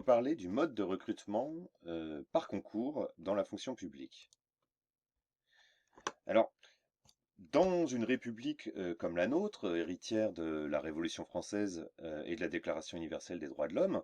parler du mode de recrutement par concours dans la fonction publique. Alors, dans une république comme la nôtre, héritière de la Révolution française et de la Déclaration universelle des droits de l'homme,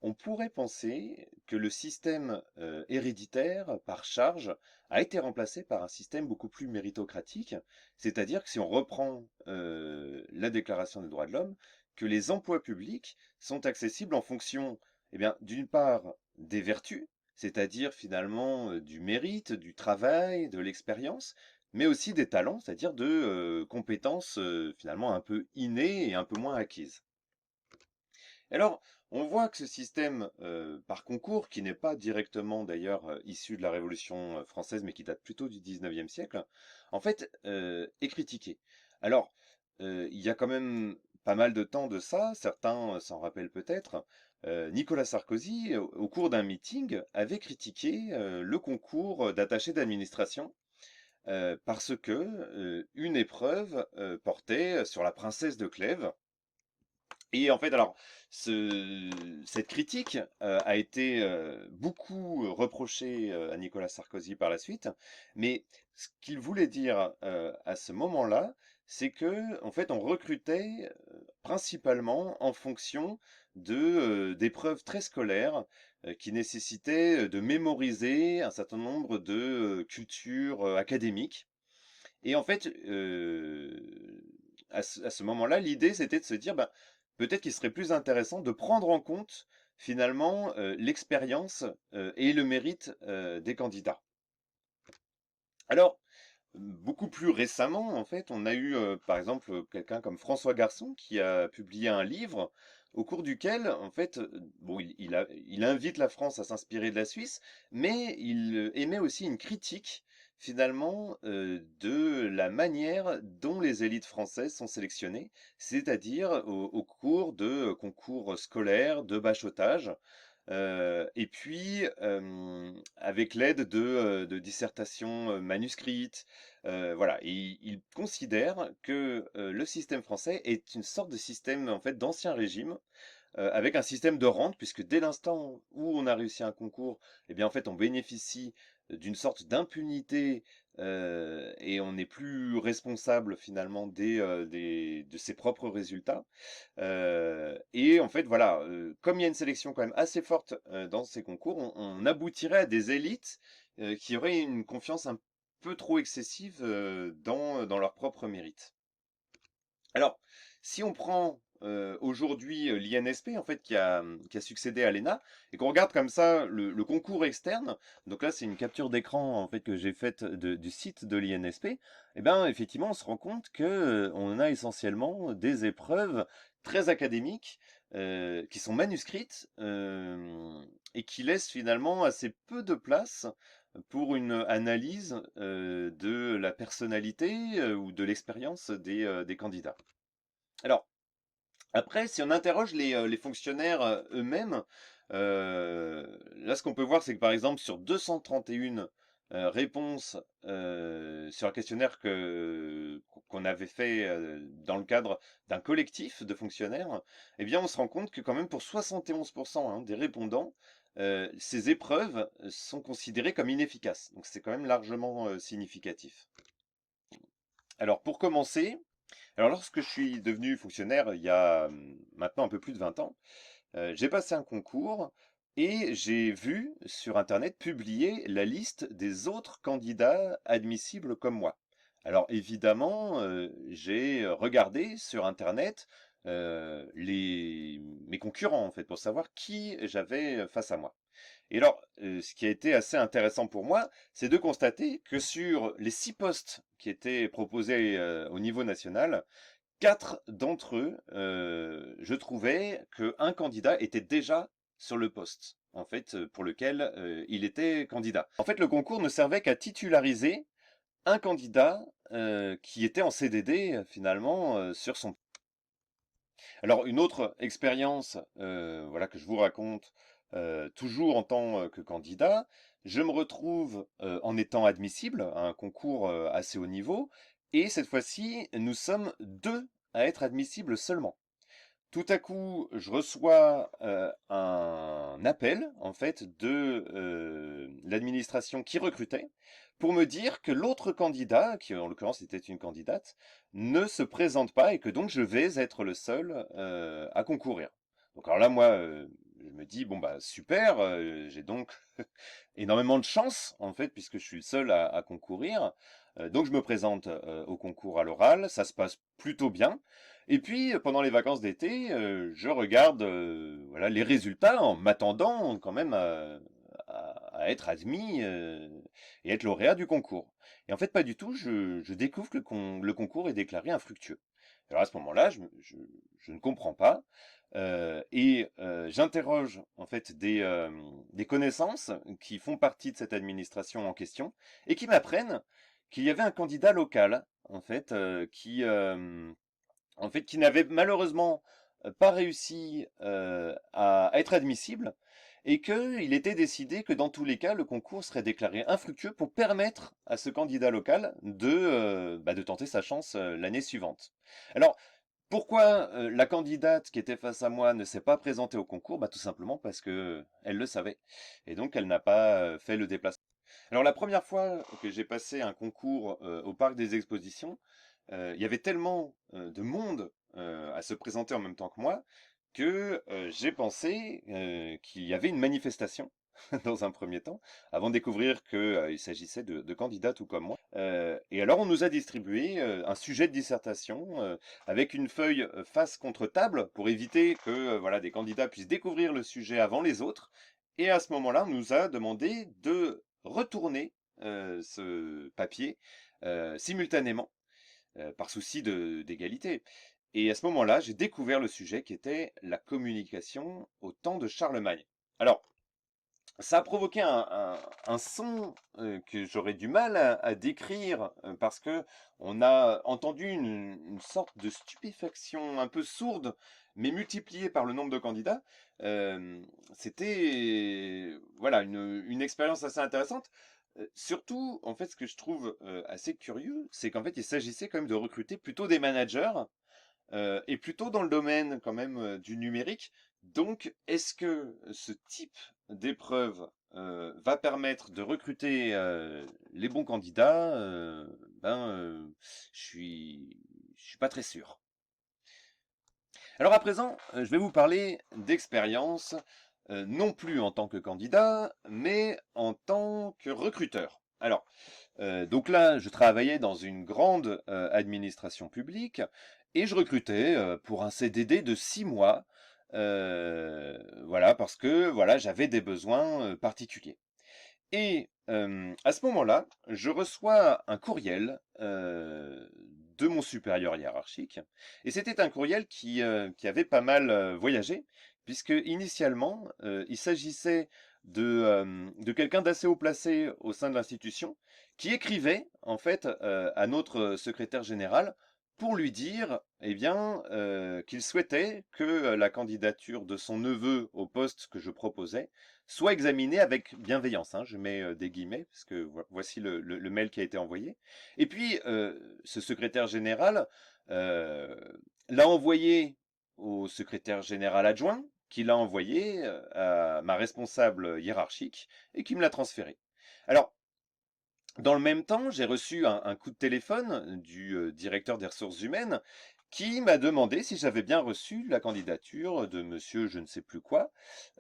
on pourrait penser que le système héréditaire par charge a été remplacé par un système beaucoup plus méritocratique, c'est-à-dire que si on reprend la Déclaration des droits de l'homme, que les emplois publics sont accessibles en fonction, eh bien, d'une part des vertus, c'est-à-dire finalement du mérite, du travail, de l'expérience, mais aussi des talents, c'est-à-dire de compétences finalement un peu innées et un peu moins acquises. Alors, on voit que ce système par concours, qui n'est pas directement d'ailleurs issu de la Révolution française, mais qui date plutôt du 19e siècle, en fait, est critiqué. Alors, il y a quand même pas mal de temps de ça, certains s'en rappellent peut-être, Nicolas Sarkozy, au cours d'un meeting, avait critiqué le concours d'attaché d'administration parce que une épreuve portait sur la princesse de Clèves. Et en fait, alors, cette critique a été beaucoup reprochée à Nicolas Sarkozy par la suite, mais ce qu'il voulait dire à ce moment-là, c'est que, en fait, on recrutait principalement en fonction d'épreuves très scolaires qui nécessitaient de mémoriser un certain nombre de cultures académiques. Et en fait, à ce moment-là, l'idée, c'était de se dire, ben, peut-être qu'il serait plus intéressant de prendre en compte, finalement, l'expérience et le mérite des candidats. Alors, beaucoup plus récemment, en fait, on a eu, par exemple, quelqu'un comme François Garçon qui a publié un livre au cours duquel, en fait, bon, il invite la France à s'inspirer de la Suisse, mais il émet aussi une critique, finalement, de la manière dont les élites françaises sont sélectionnées, c'est-à-dire au cours de concours scolaires, de bachotage, et puis, avec l'aide de dissertations manuscrites, voilà. Et il considère que le système français est une sorte de système en fait d'ancien régime, avec un système de rente, puisque dès l'instant où on a réussi un concours, eh bien en fait on bénéficie d'une sorte d'impunité et on n'est plus responsable finalement de ses propres résultats. Et en fait, voilà, comme il y a une sélection quand même assez forte dans ces concours, on aboutirait à des élites qui auraient une confiance un peu trop excessive dans leur propre mérite. Alors, si on prend aujourd'hui l'INSP, en fait, qui a succédé à l'ENA, et qu'on regarde comme ça le concours externe, donc là c'est une capture d'écran en fait que j'ai faite du site de l'INSP, eh ben effectivement on se rend compte que on a essentiellement des épreuves très académiques qui sont manuscrites et qui laissent finalement assez peu de place pour une analyse de la personnalité ou de l'expérience des candidats. Alors, après, si on interroge les fonctionnaires eux-mêmes, là, ce qu'on peut voir, c'est que par exemple, sur 231 réponses sur un questionnaire qu'on avait fait dans le cadre d'un collectif de fonctionnaires, eh bien, on se rend compte que quand même pour 71% des répondants, ces épreuves sont considérées comme inefficaces. Donc, c'est quand même largement significatif. Alors, pour commencer, alors, lorsque je suis devenu fonctionnaire, il y a maintenant un peu plus de 20 ans, j'ai passé un concours et j'ai vu sur Internet publier la liste des autres candidats admissibles comme moi. Alors, évidemment, j'ai regardé sur Internet mes concurrents, en fait, pour savoir qui j'avais face à moi. Et alors, ce qui a été assez intéressant pour moi, c'est de constater que sur les 6 postes qui étaient proposés au niveau national, 4 d'entre eux, je trouvais qu'un candidat était déjà sur le poste, en fait, pour lequel il était candidat. En fait, le concours ne servait qu'à titulariser un candidat qui était en CDD finalement sur son. Alors une autre expérience, voilà que je vous raconte, toujours en tant que candidat, je me retrouve en étant admissible à un concours assez haut niveau, et cette fois-ci, nous sommes deux à être admissibles seulement. tout à coup, je reçois un appel en fait de l'administration qui recrutait pour me dire que l'autre candidat, qui en l'occurrence était une candidate, ne se présente pas et que donc je vais être le seul à concourir. Donc alors là, moi, je me dis bon bah super, j'ai donc énormément de chance en fait puisque je suis le seul à concourir. Donc je me présente au concours à l'oral, ça se passe plutôt bien. Et puis, pendant les vacances d'été, je regarde voilà, les résultats en m'attendant quand même à être admis et être lauréat du concours. Et en fait, pas du tout, je découvre que le concours est déclaré infructueux. Alors à ce moment-là, je ne comprends pas. J'interroge en fait des connaissances qui font partie de cette administration en question et qui m'apprennent qu'il y avait un candidat local en fait qui n'avait malheureusement pas réussi à être admissible et qu'il était décidé que dans tous les cas, le concours serait déclaré infructueux pour permettre à ce candidat local de tenter sa chance l'année suivante. Alors, pourquoi la candidate qui était face à moi ne s'est pas présentée au concours? Bah, tout simplement parce que elle le savait. Et donc, elle n'a pas fait le déplacement. Alors la première fois que j'ai passé un concours au parc des expositions, il y avait tellement de monde à se présenter en même temps que moi que j'ai pensé qu'il y avait une manifestation dans un premier temps, avant de découvrir qu'il s'agissait de candidats tout comme moi. Et alors on nous a distribué un sujet de dissertation avec une feuille face contre table pour éviter que voilà, des candidats puissent découvrir le sujet avant les autres. Et à ce moment-là, on nous a demandé de retourner ce papier simultanément, par souci d'égalité. Et à ce moment-là, j'ai découvert le sujet qui était la communication au temps de Charlemagne. Alors, ça a provoqué un son que j'aurais du mal à décrire parce que on a entendu une sorte de stupéfaction un peu sourde, mais multipliée par le nombre de candidats. Euh, C'était voilà une expérience assez intéressante. Surtout, en fait, ce que je trouve assez curieux, c'est qu'en fait, il s'agissait quand même de recruter plutôt des managers et plutôt dans le domaine quand même du numérique. Donc, est-ce que ce type d'épreuve va permettre de recruter les bons candidats? Je suis pas très sûr. Alors à présent, je vais vous parler d'expérience, non plus en tant que candidat, mais en tant que recruteur. Alors, donc là, je travaillais dans une grande administration publique et je recrutais pour un CDD de 6 mois. Voilà, parce que voilà, j'avais des besoins particuliers. Et à ce moment-là, je reçois un courriel de mon supérieur hiérarchique. Et c'était un courriel qui avait pas mal voyagé, puisque initialement, il s'agissait de quelqu'un d'assez haut placé au sein de l'institution, qui écrivait en fait à notre secrétaire général pour lui dire eh bien, qu'il souhaitait que la candidature de son neveu au poste que je proposais soit examiné avec bienveillance, hein, je mets des guillemets, parce que voici le mail qui a été envoyé. Et puis, ce secrétaire général euh, l'a envoyé au secrétaire général adjoint, qui l'a envoyé à ma responsable hiérarchique, et qui me l'a transféré. Alors, dans le même temps, j'ai reçu un coup de téléphone du directeur des ressources humaines qui m'a demandé si j'avais bien reçu la candidature de monsieur je ne sais plus quoi,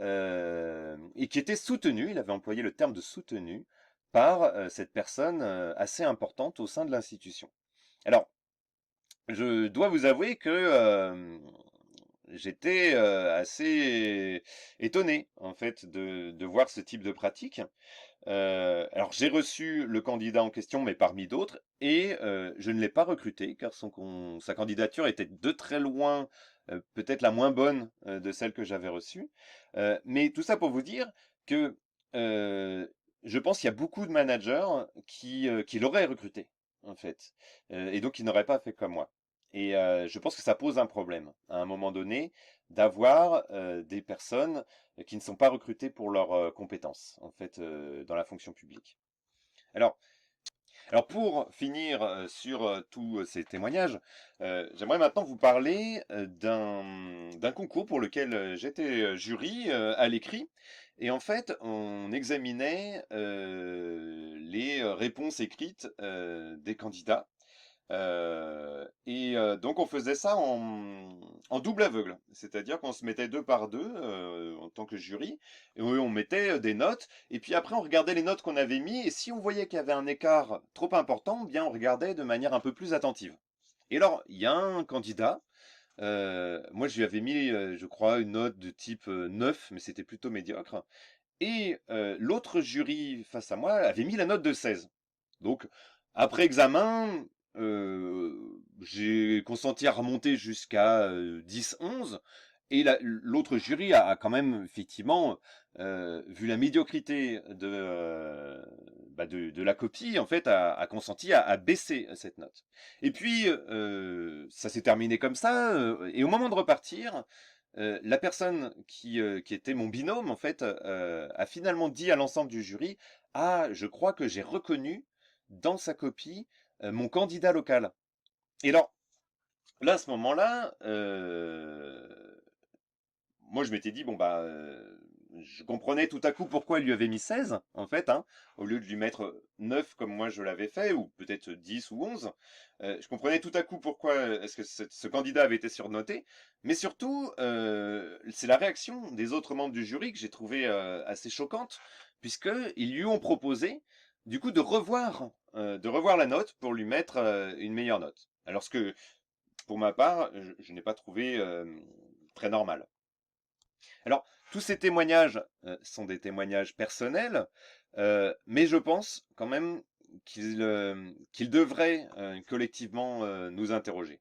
et qui était soutenu, il avait employé le terme de soutenu, par cette personne assez importante au sein de l'institution. Alors, je dois vous avouer que j'étais assez étonné en fait de voir ce type de pratique. Alors j'ai reçu le candidat en question, mais parmi d'autres, et je ne l'ai pas recruté car sa candidature était de très loin peut-être la moins bonne de celle que j'avais reçue. Mais tout ça pour vous dire que euh, je pense qu'il y a beaucoup de managers qui l'auraient recruté, en fait, et donc qui n'auraient pas fait comme moi. Et je pense que ça pose un problème à un moment donné d'avoir des personnes qui ne sont pas recrutées pour leurs compétences, en fait, dans la fonction publique. Alors, Alors pour finir sur tous ces témoignages, j'aimerais maintenant vous parler d'un concours pour lequel j'étais jury à l'écrit. Et en fait, on examinait les réponses écrites des candidats. Donc on faisait ça en double aveugle, c'est-à-dire qu'on se mettait deux par deux en tant que jury, et on mettait des notes, et puis après on regardait les notes qu'on avait mis, et si on voyait qu'il y avait un écart trop important, bien on regardait de manière un peu plus attentive. Et alors, il y a un candidat, moi je lui avais mis, je crois, une note de type 9, mais c'était plutôt médiocre, et l'autre jury face à moi avait mis la note de 16. Donc, après examen, j'ai consenti à remonter jusqu'à 10-11. Et l'autre jury a quand même, effectivement, vu la médiocrité de la copie, en fait, a consenti à baisser cette note. Et puis, ça s'est terminé comme ça. Et au moment de repartir, la personne qui était mon binôme, en fait, a finalement dit à l'ensemble du jury, ah, je crois que j'ai reconnu dans sa copie mon candidat local. Et alors, là, à ce moment-là, moi, je m'étais dit, bon, bah, je comprenais tout à coup pourquoi il lui avait mis 16, en fait, hein, au lieu de lui mettre 9 comme moi je l'avais fait, ou peut-être 10 ou 11. Je comprenais tout à coup pourquoi est-ce que ce candidat avait été surnoté. Mais surtout, c'est la réaction des autres membres du jury que j'ai trouvé assez choquante, puisqu'ils lui ont proposé, du coup, de revoir la note pour lui mettre une meilleure note. Alors que, pour ma part, je n'ai pas trouvé très normal. Alors, tous ces témoignages sont des témoignages personnels, mais je pense quand même qu'ils devraient collectivement nous interroger.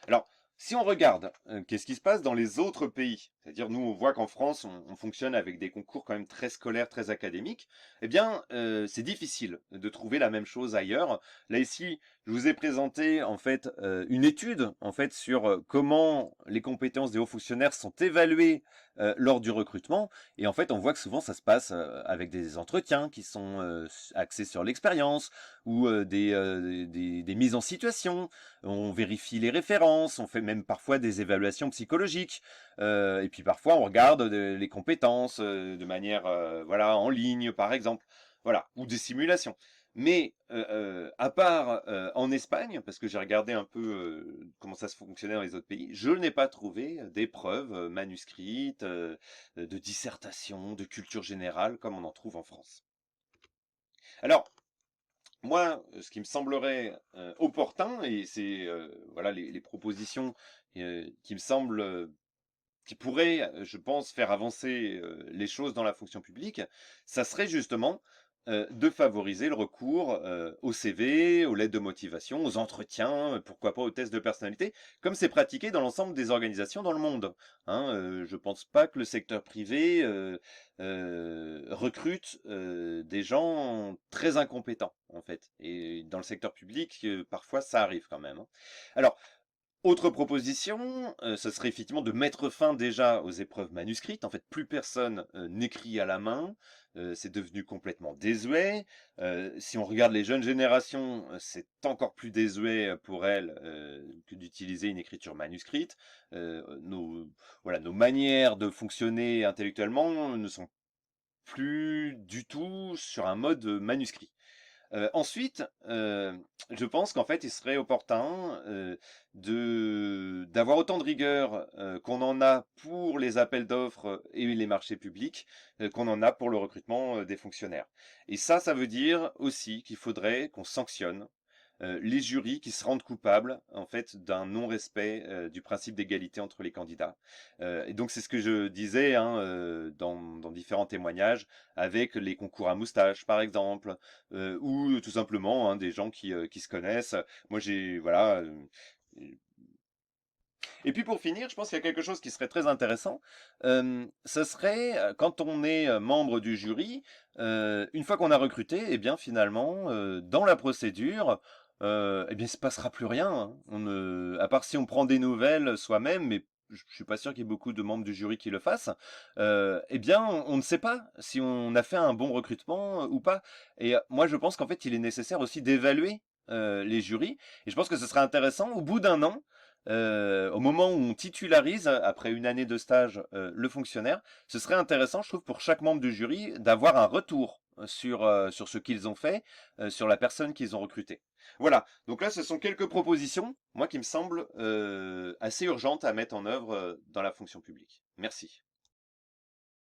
Alors, si on regarde, qu'est-ce qui se passe dans les autres pays, c'est-à-dire nous on voit qu'en France on fonctionne avec des concours quand même très scolaires, très académiques, eh bien c'est difficile de trouver la même chose ailleurs. Là ici, je vous ai présenté en fait une étude en fait sur comment les compétences des hauts fonctionnaires sont évaluées lors du recrutement, et en fait on voit que souvent ça se passe avec des entretiens qui sont axés sur l'expérience ou des mises en situation. On vérifie les références, on fait même parfois des évaluations psychologiques, et puis parfois on regarde les compétences de manière voilà, en ligne par exemple, voilà, ou des simulations. Mais à part en Espagne, parce que j'ai regardé un peu comment ça se fonctionnait dans les autres pays, je n'ai pas trouvé d'épreuves manuscrites, de dissertations, de culture générale comme on en trouve en France. Alors, moi, ce qui me semblerait opportun, et c'est voilà les propositions qui me semblent, qui pourraient, je pense, faire avancer les choses dans la fonction publique, ça serait justement de favoriser le recours au CV, aux lettres de motivation, aux entretiens, pourquoi pas aux tests de personnalité, comme c'est pratiqué dans l'ensemble des organisations dans le monde. Hein, je pense pas que le secteur privé recrute des gens très incompétents, en fait. Et dans le secteur public, parfois, ça arrive quand même, hein. Alors, autre proposition, ce serait effectivement de mettre fin déjà aux épreuves manuscrites. En fait, plus personne n'écrit à la main, c'est devenu complètement désuet. Si on regarde les jeunes générations, c'est encore plus désuet pour elles que d'utiliser une écriture manuscrite. Voilà, nos manières de fonctionner intellectuellement ne sont plus du tout sur un mode manuscrit. Ensuite, je pense qu'en fait, il serait opportun d'avoir autant de rigueur qu'on en a pour les appels d'offres et les marchés publics, qu'on en a pour le recrutement des fonctionnaires. Et ça veut dire aussi qu'il faudrait qu'on sanctionne les jurys qui se rendent coupables en fait d'un non-respect du principe d'égalité entre les candidats. Et donc c'est ce que je disais hein, dans différents témoignages avec les concours à moustache par exemple, ou tout simplement hein, des gens qui se connaissent. Moi j'ai voilà. Et puis pour finir, je pense qu'il y a quelque chose qui serait très intéressant. Ce serait quand on est membre du jury, une fois qu'on a recruté, eh bien finalement, dans la procédure, eh bien il se passera plus rien, hein. À part si on prend des nouvelles soi-même, mais je suis pas sûr qu'il y ait beaucoup de membres du jury qui le fassent, eh bien, on ne sait pas si on a fait un bon recrutement ou pas. Et moi, je pense qu'en fait, il est nécessaire aussi d'évaluer les jurys. Et je pense que ce serait intéressant, au bout d'un an, au moment où on titularise, après une année de stage, le fonctionnaire, ce serait intéressant, je trouve, pour chaque membre du jury, d'avoir un retour sur ce qu'ils ont fait, sur la personne qu'ils ont recrutée. Voilà, donc là, ce sont quelques propositions, moi, qui me semblent assez urgentes à mettre en œuvre dans la fonction publique. Merci.